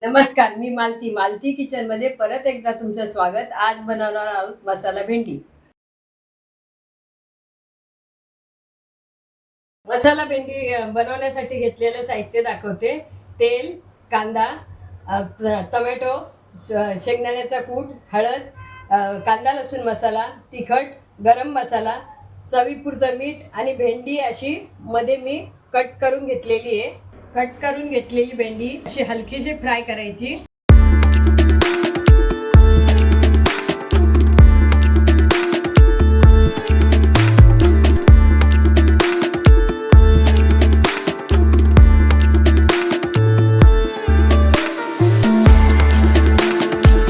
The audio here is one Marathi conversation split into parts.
नमस्कार, मी मालती किचन मध्ये परत एकदा तुमचं स्वागत। आज बनवणार आहोत मसाला भेंडी। मसाला भेंडी बनवण्यासाठी घेतलेलं साहित्य दाखवते। तेल, कांदा, टोमॅटो, शेंगदाण्याचा कूट, हळद, कांदा लसूण मसाला, तिखट, गरम मसाला, चवीपुरतं मीठ आणि भेंडी अशी मध्ये मी कट करून घेतलेली आहे। कट करून घेतलेली भेंडी अशी हलकीशी फ्राय करायची।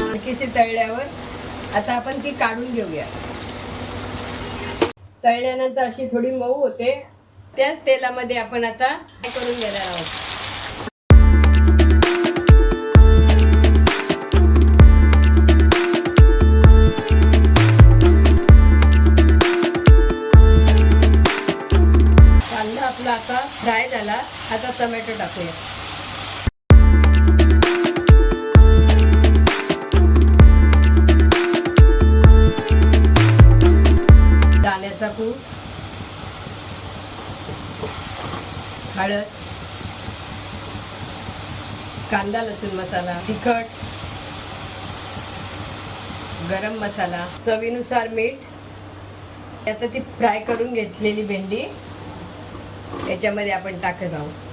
हलकीशी तळल्यावर आता आपण ती काढून घेऊया। तळल्यानंतर अशी थोडी मऊ होते। त्याच तेलामध्ये आपण आता करून घेणार आहोत। कांदा आपला आता फ्राय झाला। आता टोमॅटो टाकूया। दाण्याचा कूट, हळद, कांदा लसूण मसाला, तिखट, गरम मसाला, चवीनुसार मीठ। आता ती फ्राय करून घेतलेली भेंडी याच्यामध्ये आपण टाकत आहोत।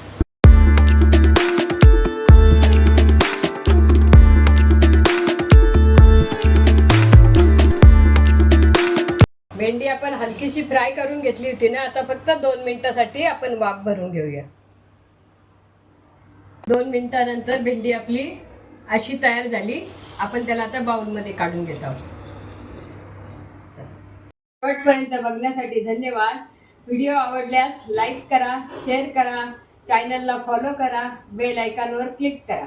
भेंडी आपण हलकीशी फ्राय करून घेतली होती ना। आता फक्त 2 मिनिटांसाठी आपण वाफ भरून घेऊया। 2 मिनिटांनंतर भेंडी आपली अशी तयार झाली। आपण त्याला आता बाउलमध्ये काढून घेत आहोत। शेवटपर्यंत बघण्यासाठी धन्यवाद। व्हिडिओ आवडल्यास लाईक करा, शेअर करा, चॅनलला फॉलो करा, बेल आयकॉनवर क्लिक करा।